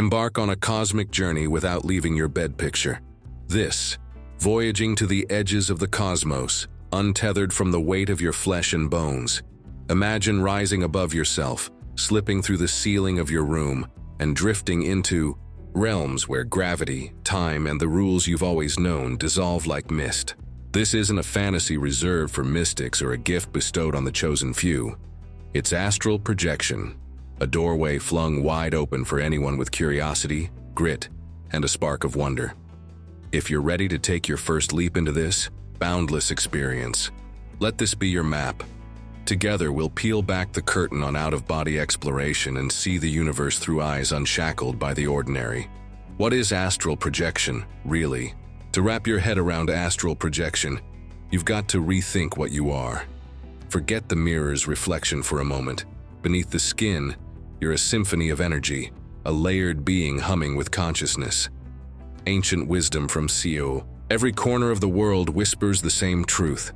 Embark on a cosmic journey without leaving your bed picture. This, voyaging to the edges of the cosmos, untethered from the weight of your flesh and bones. Imagine rising above yourself, slipping through the ceiling of your room, and drifting into realms where gravity, time, and the rules you've always known dissolve like mist. This isn't a fantasy reserved for mystics or a gift bestowed on the chosen few. It's astral projection, a doorway flung wide open for anyone with curiosity, grit, and a spark of wonder. If you're ready to take your first leap into this boundless experience, let this be your map. Together, we'll peel back the curtain on out-of-body exploration and see the universe through eyes unshackled by the ordinary. What is astral projection, really? To wrap your head around astral projection, you've got to rethink what you are. Forget the mirror's reflection for a moment. Beneath the skin, you're a symphony of energy, a layered being humming with consciousness. Ancient wisdom from Sio. Every corner of the world whispers the same truth.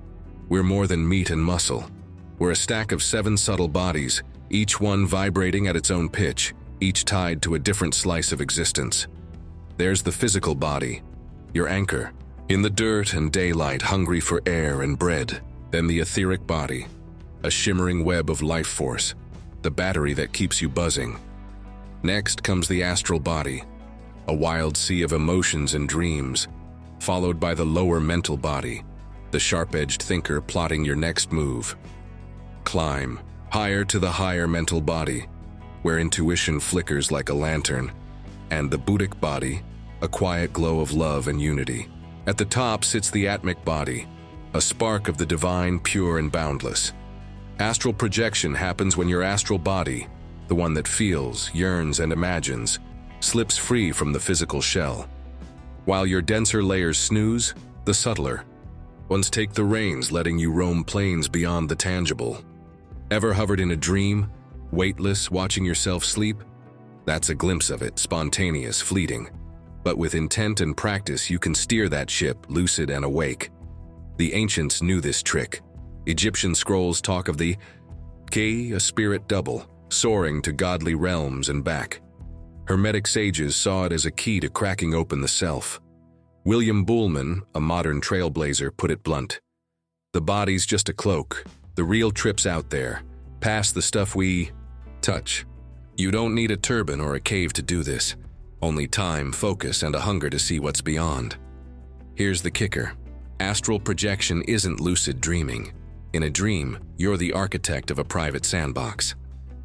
We're more than meat and muscle. We're a stack of 7 subtle bodies, each one vibrating at its own pitch, each tied to a different slice of existence. There's the physical body, your anchor, in the dirt and daylight, hungry for air and bread. Then the etheric body, a shimmering web of life force, the battery that keeps you buzzing. Next comes the astral body, a wild sea of emotions and dreams, followed by the lower mental body, the sharp-edged thinker plotting your next move. Climb higher to the higher mental body, where intuition flickers like a lantern, and the Buddhic body, a quiet glow of love and unity. At the top sits the Atmic body, a spark of the divine, pure and boundless. Astral projection happens when your astral body, the one that feels, yearns, and imagines, slips free from the physical shell. While your denser layers snooze, the subtler ones take the reins, letting you roam planes beyond the tangible. Ever hovered in a dream, weightless, watching yourself sleep? That's a glimpse of it, spontaneous, fleeting. But with intent and practice, you can steer that ship, lucid and awake. The ancients knew this trick. Egyptian scrolls talk of the Ki, a spirit double, soaring to godly realms and back. Hermetic sages saw it as a key to cracking open the self. William Buhlman, a modern trailblazer, put it blunt. The body's just a cloak. The real trip's out there, past the stuff we touch. You don't need a turban or a cave to do this. Only time, focus, and a hunger to see what's beyond. Here's the kicker. Astral projection isn't lucid dreaming. In a dream, you're the architect of a private sandbox.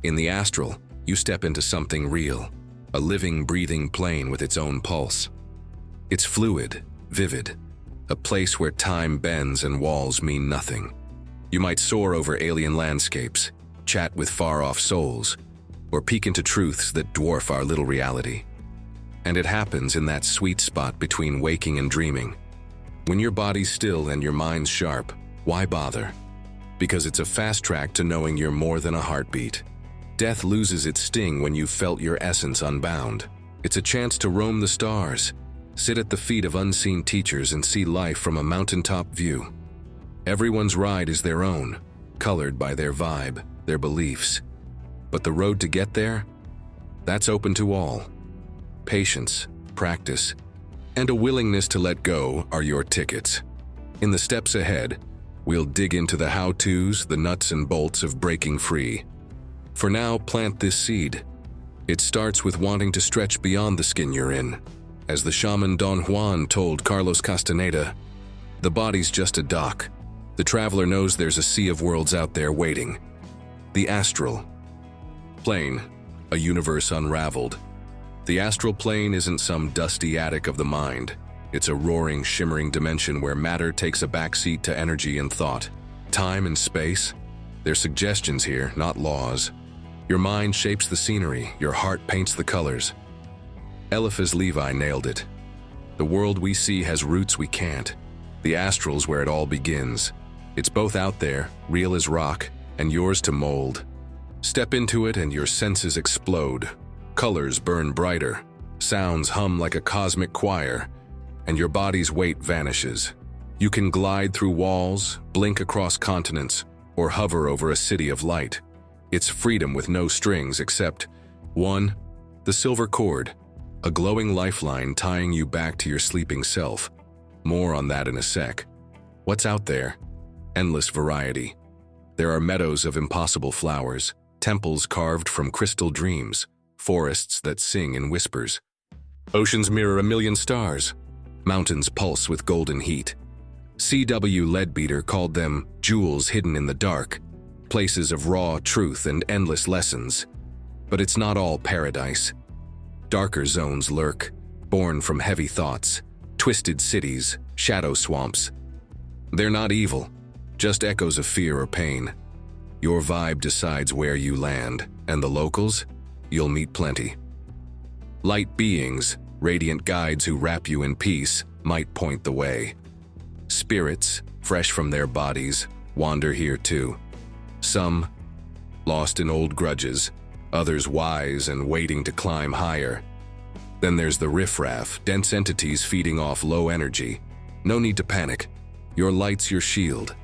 In the astral, you step into something real, a living, breathing plane with its own pulse. It's fluid, vivid, a place where time bends and walls mean nothing. You might soar over alien landscapes, chat with far-off souls, or peek into truths that dwarf our little reality. And it happens in that sweet spot between waking and dreaming. When your body's still and your mind's sharp, why bother? Because it's a fast track to knowing you're more than a heartbeat. Death loses its sting when you've felt your essence unbound. It's a chance to roam the stars, sit at the feet of unseen teachers, and see life from a mountaintop view. Everyone's ride is their own, colored by their vibe, their beliefs. But the road to get there? That's open to all. Patience, practice, and a willingness to let go are your tickets. In the steps ahead, we'll dig into the how-tos, the nuts and bolts of breaking free. For now, plant this seed. It starts with wanting to stretch beyond the skin you're in. As the shaman Don Juan told Carlos Castaneda, the body's just a dock. The traveler knows there's a sea of worlds out there waiting. The astral plane, a universe unraveled. The astral plane isn't some dusty attic of the mind. It's a roaring, shimmering dimension where matter takes a backseat to energy and thought. Time and space? They're suggestions here, not laws. Your mind shapes the scenery, your heart paints the colors. Eliphas Levi nailed it. The world we see has roots we can't. The astral's where it all begins. It's both out there, real as rock, and yours to mold. Step into it and your senses explode. Colors burn brighter, sounds hum like a cosmic choir, and your body's weight vanishes. You can glide through walls, blink across continents, or hover over a city of light. It's freedom with no strings except 1. The silver cord, a glowing lifeline tying you back to your sleeping self. More on that in a sec. What's out there? Endless variety. There are meadows of impossible flowers, temples carved from crystal dreams, forests that sing in whispers. Oceans mirror a million stars. Mountains pulse with golden heat. C.W. Leadbeater called them jewels hidden in the dark, places of raw truth and endless lessons. But it's not all paradise. Darker zones lurk, born from heavy thoughts, twisted cities, shadow swamps. They're not evil, just echoes of fear or pain. Your vibe decides where you land, and the locals? You'll meet plenty. Light beings, radiant guides who wrap you in peace, might point the way. Spirits, fresh from their bodies, wander here too. Some, lost in old grudges, others wise and waiting to climb higher. Then there's the riffraff, dense entities feeding off low energy. No need to panic. Your light's your shield.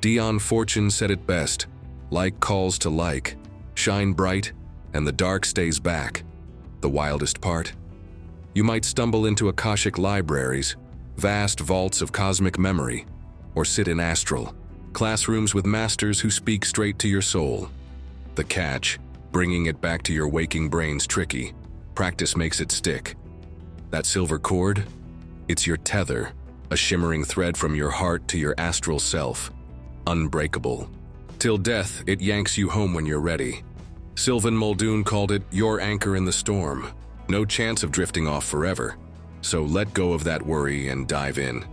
Dion Fortune said it best, like calls to like, shine bright, and the dark stays back. The wildest part? You might stumble into Akashic libraries, vast vaults of cosmic memory, or sit in astral, classrooms with masters who speak straight to your soul. The catch, bringing it back to your waking brain's tricky. Practice makes it stick. That silver cord? It's your tether, a shimmering thread from your heart to your astral self. Unbreakable. Till death, it yanks you home when you're ready. Sylvan Muldoon called it your anchor in the storm. No chance of drifting off forever. So let go of that worry and dive in.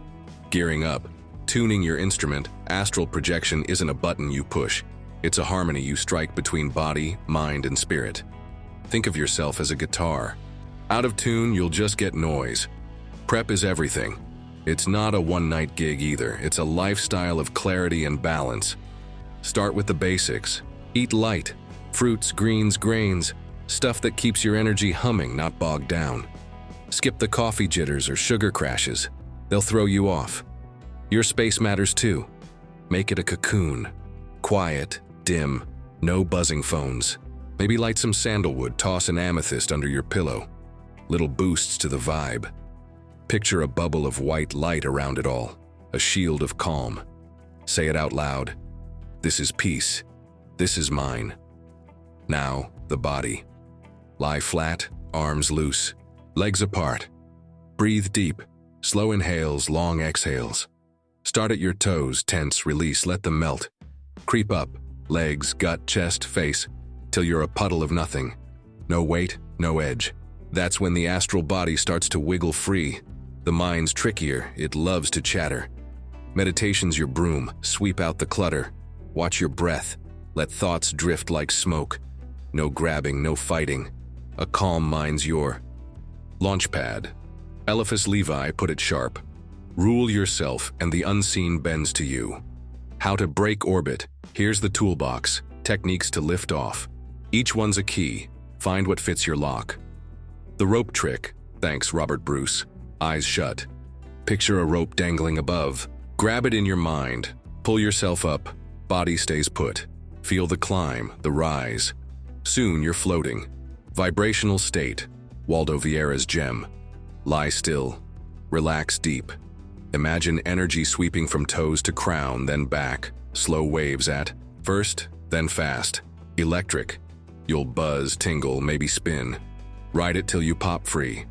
Gearing up, tuning your instrument, astral projection isn't a button you push. It's a harmony you strike between body, mind, and spirit. Think of yourself as a guitar. Out of tune, you'll just get noise. Prep is everything. It's not a one-night gig either. It's a lifestyle of clarity and balance. Start with the basics. Eat light. Fruits, greens, grains. Stuff that keeps your energy humming, not bogged down. Skip the coffee jitters or sugar crashes. They'll throw you off. Your space matters too. Make it a cocoon. Quiet, dim, no buzzing phones. Maybe light some sandalwood, toss an amethyst under your pillow. Little boosts to the vibe. Picture a bubble of white light around it all, a shield of calm. Say it out loud. This is peace. This is mine. Now, the body. Lie flat, arms loose, legs apart. Breathe deep, slow inhales, long exhales. Start at your toes, tense, release, let them melt. Creep up, legs, gut, chest, face, till you're a puddle of nothing. No weight, no edge. That's when the astral body starts to wiggle free. The mind's trickier, it loves to chatter. Meditation's your broom, sweep out the clutter. Watch your breath, let thoughts drift like smoke. No grabbing, no fighting. A calm mind's your launchpad. Eliphas Levi put it sharp. Rule yourself and the unseen bends to you. How to break orbit. Here's the toolbox. Techniques to lift off. Each one's a key. Find what fits your lock. The rope trick. Thanks, Robert Bruce. Eyes shut. Picture a rope dangling above. Grab it in your mind. Pull yourself up. Body stays put. Feel the climb, the rise. Soon you're floating. Vibrational state. Waldo Vieira's gem. Lie still. Relax deep. Imagine energy sweeping from toes to crown, then back. Slow waves at first, then fast. Electric. You'll buzz, tingle, maybe spin. Ride it till you pop free.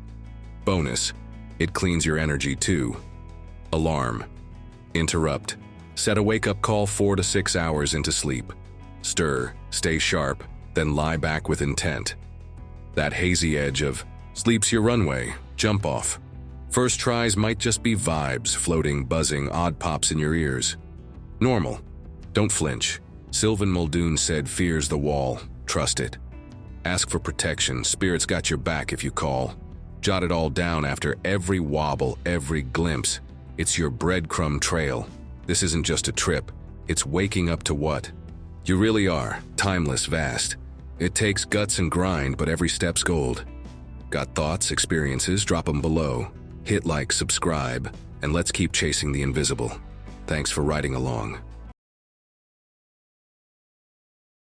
Bonus. It cleans your energy too. Alarm. Interrupt. Set a wake-up call 4 to 6 hours into sleep. Stir, stay sharp, then lie back with intent. That hazy edge of sleep's your runway, jump off. First tries might just be vibes, floating, buzzing, odd pops in your ears. Normal. Don't flinch. Sylvan Muldoon said fear's the wall. Trust it. Ask for protection. Spirit's got your back if you call. Jot it all down after every wobble, every glimpse. It's your breadcrumb trail. This isn't just a trip. It's waking up to what? You really are. Timeless, vast. It takes guts and grind, but every step's gold. Got thoughts, experiences? Drop them below. Hit like, subscribe, and let's keep chasing the invisible. Thanks for riding along.